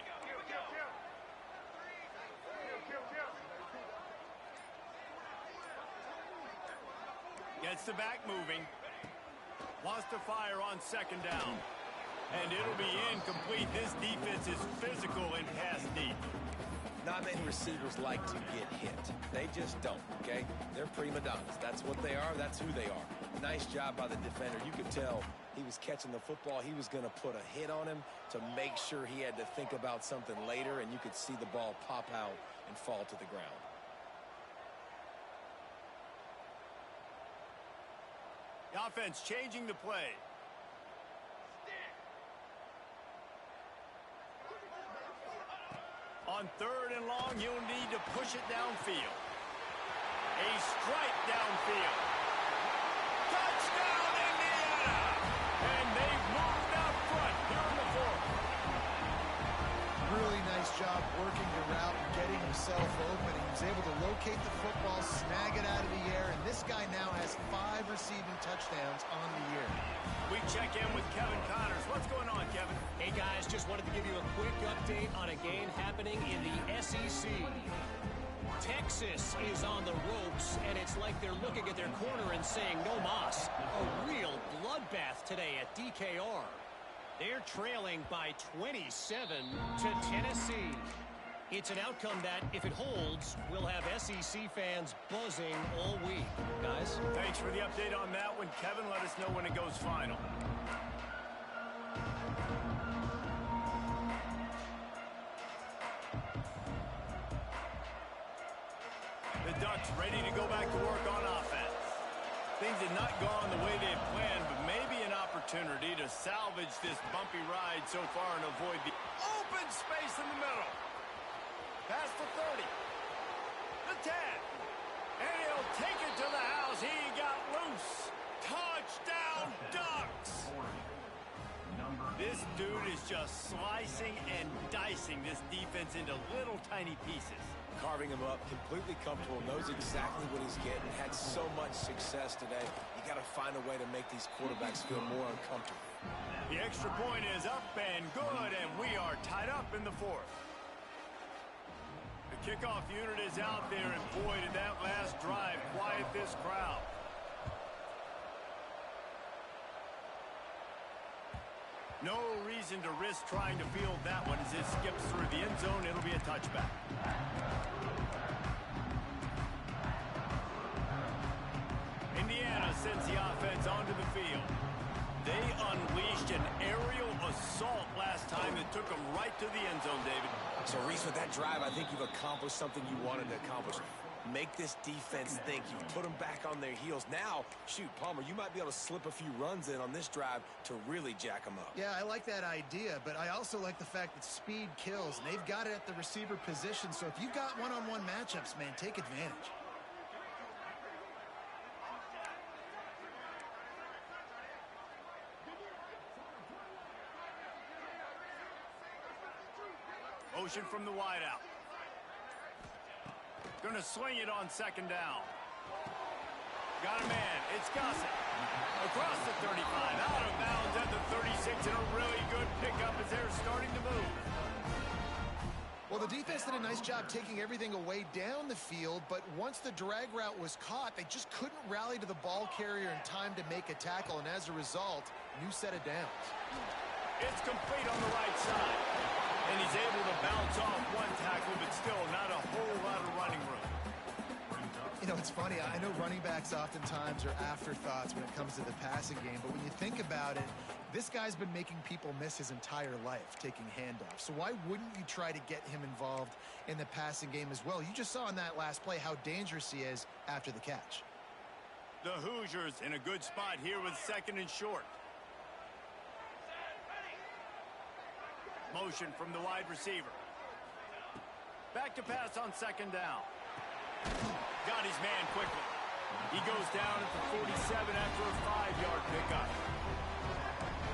Gets the back moving. Wants to fire on 2nd down. And it'll be incomplete. This defense is physical in pass deep. Not many receivers like to get hit. They just don't, okay? They're prima donnas. That's what they are. That's who they are. Nice job by the defender. You could tell he was catching the football. He was going to put a hit on him to make sure he had to think about something later, and you could see the ball pop out and fall to the ground. The offense changing the play. On 3rd and long, you'll need to push it downfield. A strike downfield. Touchdown, Indiana! And they've moved out front here in the 4th. Really nice job working the route and getting himself open. He was able to locate the football, snag it out of the air, and this guy now has 5 receiving touchdowns on the year. We check in with Kevin Connors. What's going on, Kevin? Hey, guys, just wanted to give you a quick update on a game happening in the SEC. Texas is on the ropes, and it's like they're looking at their corner and saying, no mas. A real bloodbath today at DKR. They're trailing by 27 to Tennessee. It's an outcome that, if it holds, will have SEC fans buzzing all week. Guys? Thanks for the update on that one, Kevin. Let us know when it goes final. The Ducks ready to go back to work on offense. Things had not gone the way they had planned, but maybe an opportunity to salvage this bumpy ride so far and avoid the open space in the middle. Past the 30. The 10. And he'll take it to the house. He got loose. Touchdown, Ducks. This dude is just slicing and dicing this defense into little tiny pieces. Carving him up, completely comfortable, knows exactly what he's getting, had so much success today. You got to find a way to make these quarterbacks feel more uncomfortable. The extra point is up and good, and we are tied up in the 4th. The kickoff unit is out there, and boy, did that last drive quiet this crowd. No reason to risk trying to field that one as it skips through the end zone. It'll be a touchback. Indiana sends the offense onto the field. They unleashed an aerial assault last time that took them right to the end zone, David. So, Reese, with that drive, I think you've accomplished something you wanted to accomplish. Make this defense think. You put them back on their heels. Now, shoot, Palmer, you might be able to slip a few runs in on this drive to really jack them up. Yeah, I like that idea, but I also like the fact that speed kills, and they've got it at the receiver position. So if you've got one-on-one matchups, man, take advantage. Motion from the wideout. Going to swing it on second down. Got a man. It's Gossett. Across the 35. Out of bounds at the 36. And a really good pickup as they're starting to move. Well, the defense did a nice job taking everything away down the field, but once the drag route was caught, they just couldn't rally to the ball carrier in time to make a tackle, and as a result, new set of downs. It's complete on the right side. And he's able to bounce off one tackle, but still not a whole lot of running room. You know, it's funny. I know running backs oftentimes are afterthoughts when it comes to the passing game, but when you think about it, this guy's been making people miss his entire life taking handoffs. So why wouldn't you try to get him involved in the passing game as well? You just saw in that last play how dangerous he is after the catch. The Hoosiers in a good spot here with second and short. Motion from the wide receiver. Back to pass on second down. Got his man quickly. He goes down at the 47 after a 5-yard pickup.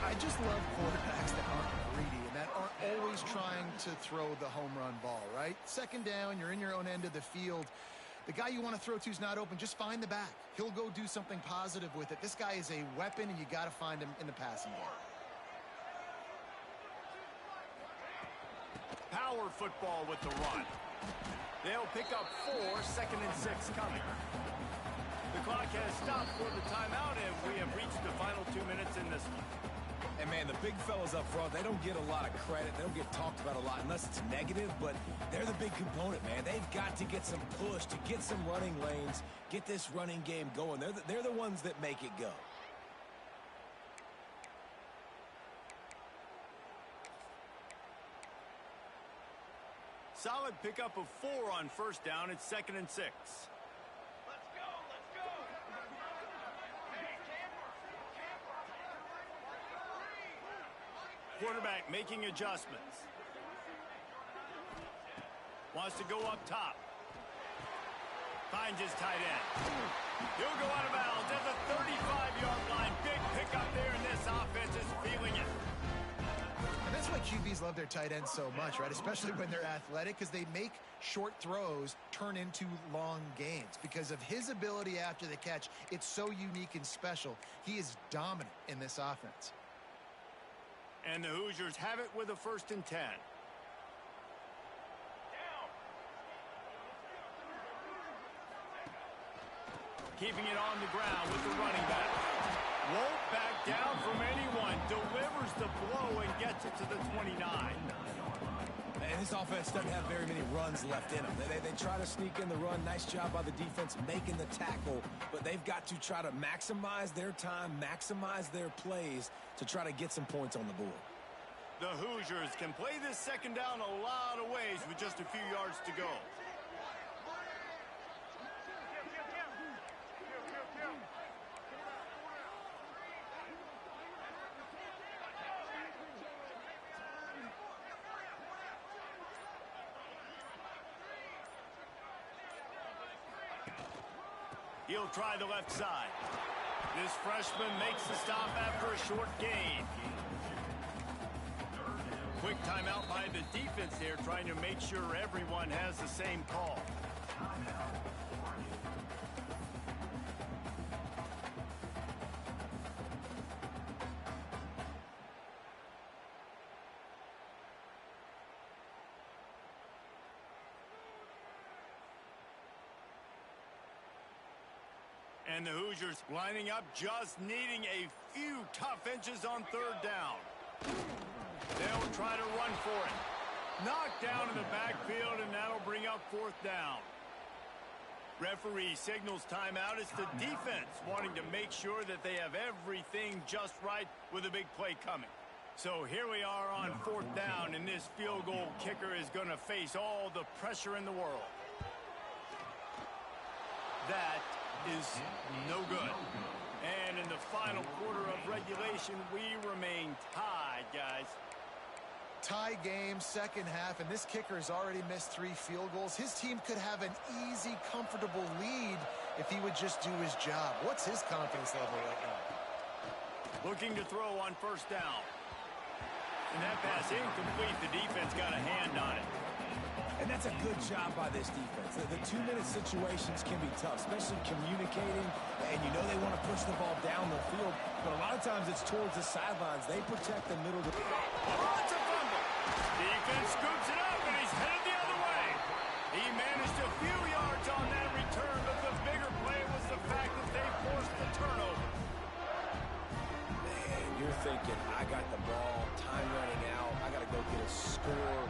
I just love quarterbacks that aren't greedy and that aren't always trying to throw the home run ball, right? Second down, you're in your own end of the field. The guy you want to throw to is not open. Just find the back. He'll go do something positive with it. This guy is a weapon, and you got to find him in the passing game. Power football with the run. They'll pick up 4, second and 6 coming. The clock has stopped for the timeout, and we have reached the final 2 minutes in this one. And, man, the big fellas up front, they don't get a lot of credit. They don't get talked about a lot unless it's negative, but they're the big component, man. They've got to get some push, to get some running lanes, get this running game going. They're the ones that make it go. Solid pickup of 4 on first down. It's second and 6. Let's go, let's go. Quarterback making adjustments. Wants to go up top. Finds his tight end. He'll go out of bounds at the 35-yard line. Big pickup there, and this offense is feeling it. And that's why QBs love their tight ends so much, right? Especially when they're athletic, because they make short throws turn into long gains. Because of his ability after the catch, it's so unique and special. He is dominant in this offense. And the Hoosiers have it with a 1st and 10. Keeping it on the ground with the running back. Won't back down from anyone. Delivers the blow and gets it to the 29. And this offense doesn't have very many runs left in them. They try to sneak in the run. Nice job by the defense making the tackle. But they've got to try to maximize their time, maximize their plays to try to get some points on the board. The Hoosiers can play this second down a lot of ways with just a few yards to go. He'll try the left side. This freshman makes the stop after a short gain. Quick timeout by the defense there, trying to make sure everyone has the same call. And the Hoosiers lining up, just needing a few tough inches on 3rd down. They'll try to run for it. Knocked down in the backfield, and that'll bring up 4th down. Referee signals timeout. It's the defense wanting to make sure that they have everything just right with a big play coming. So here we are on 4th down, and this field goal kicker is going to face all the pressure in the world. That is no good. And in the final quarter of regulation, we remain tied, guys. Tie game, second half, and this kicker has already missed 3 field goals. His team could have an easy, comfortable lead if he would just do his job. What's his confidence level right now? Looking to throw on 1st down. And that pass incomplete. The defense got a hand on it. And that's a good job by this defense. The 2-minute situations can be tough, especially communicating, and you know they want to push the ball down the field, but a lot of times it's towards the sidelines. They protect the middle of the field. Oh, it's a fumble. Defense scoops it up, and he's headed the other way. He managed a few yards on that return, but the bigger play was the fact that they forced the turnover. Man, you're thinking, I got the ball, time running out, I got to go get a score,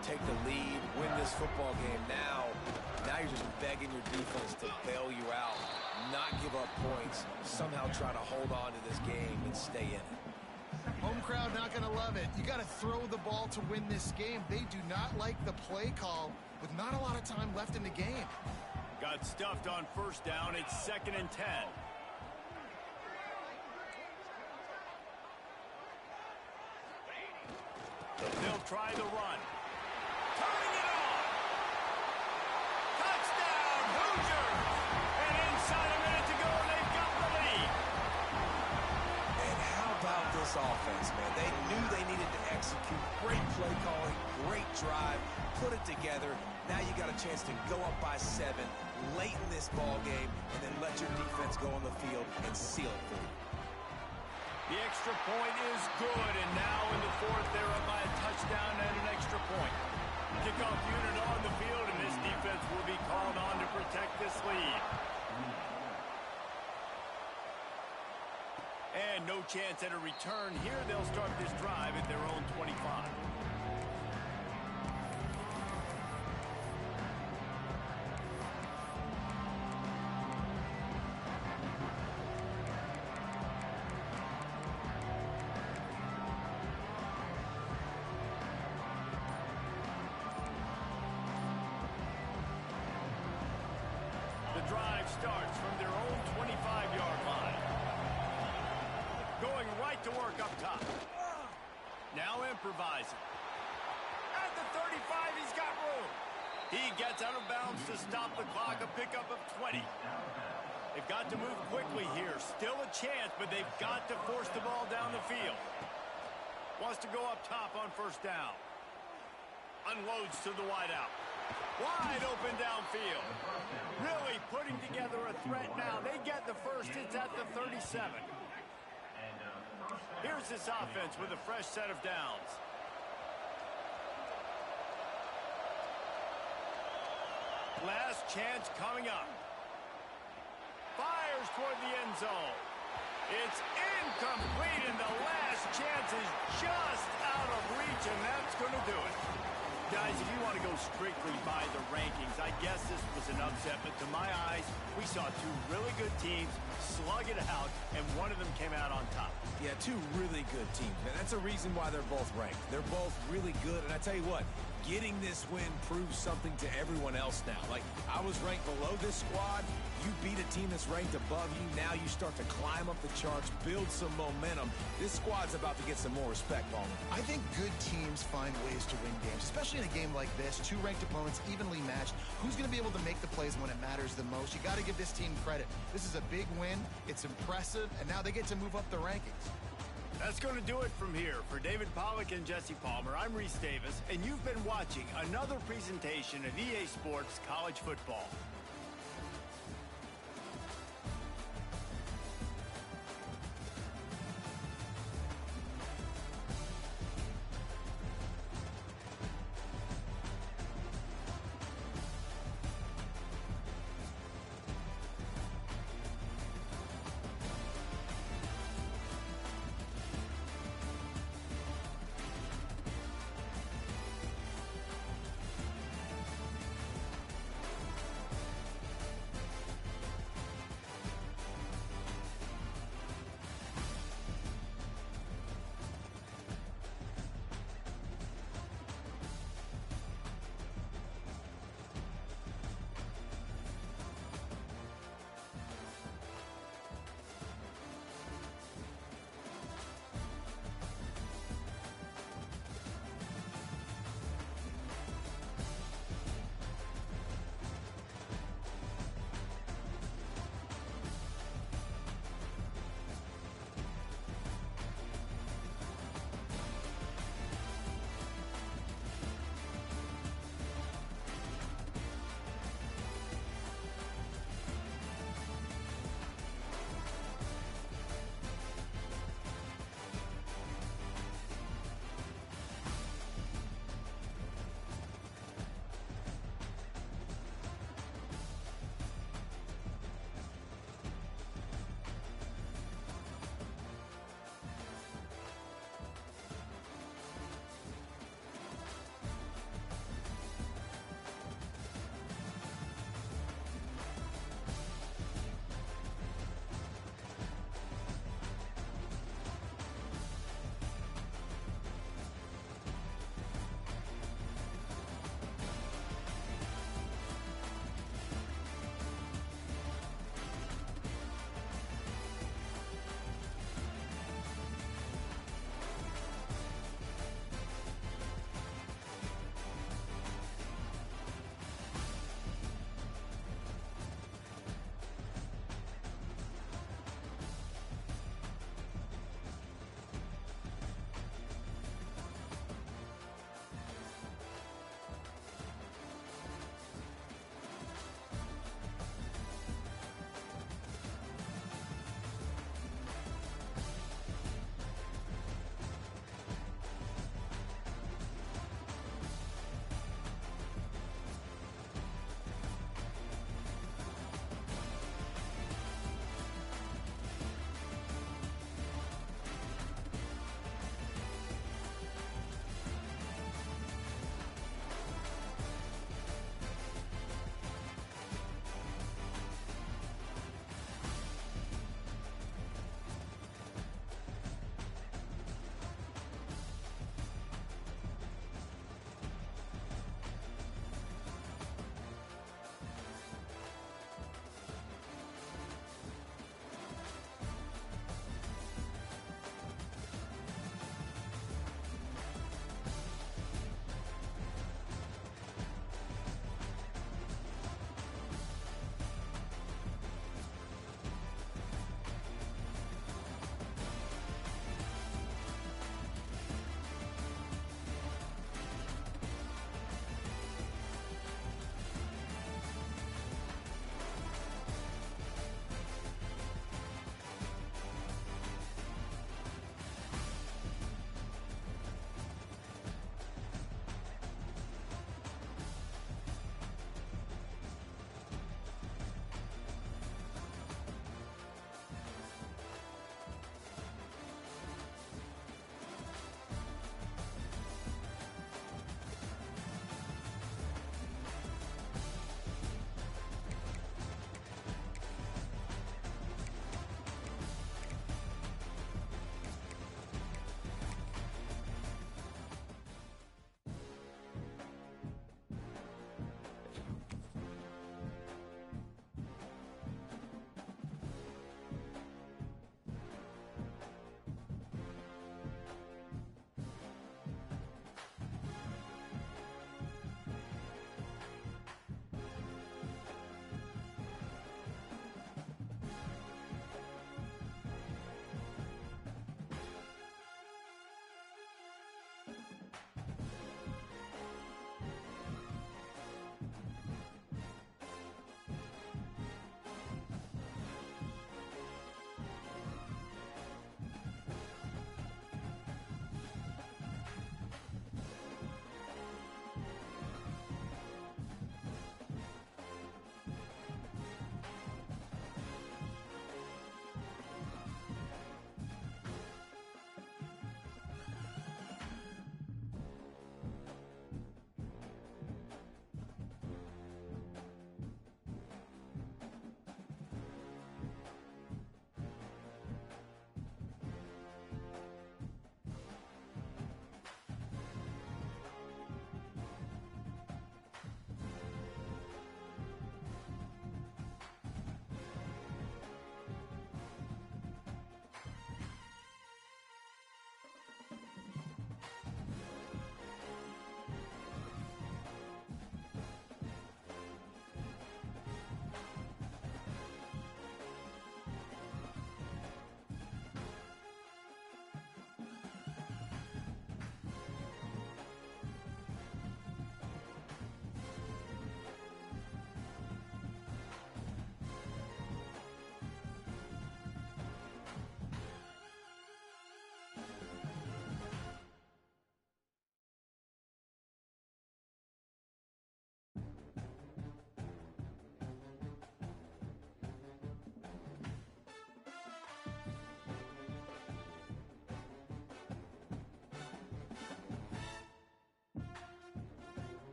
take the lead, win this football game. Now you're just begging your defense to bail you out, not give up points, somehow try to hold on to this game and stay in it. Home crowd not going to love it. You got to throw the ball to win this game. They do not like the play call with not a lot of time left in the game. Got stuffed on 1st down. It's 2nd and 10. They'll try the run. Turning it on. Touchdown, Hoosiers! And inside a minute to go, they've got the lead. And how about this offense, man? They knew they needed to execute. Great play calling, great drive, put it together. Now you got a chance to go up by 7 late in this ball game and then let your defense go on the field and seal it for you. The extra point is good, and now in the 4th, they're up by a touchdown and an extra point. Kickoff unit on the field, and this defense will be called on to protect this lead. And no chance at a return here. They'll start this drive at their own 25. The drive starts from their own 25-yard line. Going right to work up top. Now improvising. At the 35, he's got room. He gets out of bounds to stop the clock, a pickup of 20. They've got to move quickly here. Still a chance, but they've got to force the ball down the field. Wants to go up top on 1st down. Unloads to the wideout. Wide open downfield. Really putting together a threat now. They get the first. It's at the 37. Here's this offense with a fresh set of downs. Last chance coming up. Fires toward the end zone. It's incomplete, and the last chance is just out of reach, and that's going to do it. Guys, if you want to go strictly by the rankings, I guess this was an upset, but to my eyes, we saw 2 really good teams slug it out, and one of them came out on top. Yeah, 2 really good teams, and that's a reason why they're both ranked. They're both really good, and I tell you what, getting this win proves something to everyone else now. Like, I was ranked below this squad. You beat a team that's ranked above you. Now you start to climb up the charts, build some momentum. This squad's about to get some more respect, Ballman. I think good teams find ways to win games, especially in a game like this. 2 ranked opponents evenly matched. Who's going to be able to make the plays when it matters the most? You got to give this team credit. This is a big win. It's impressive, and now they get to move up the rankings. That's going to do it from here. For David Pollack and Jesse Palmer, I'm Reese Davis, and you've been watching another presentation of EA Sports College Football.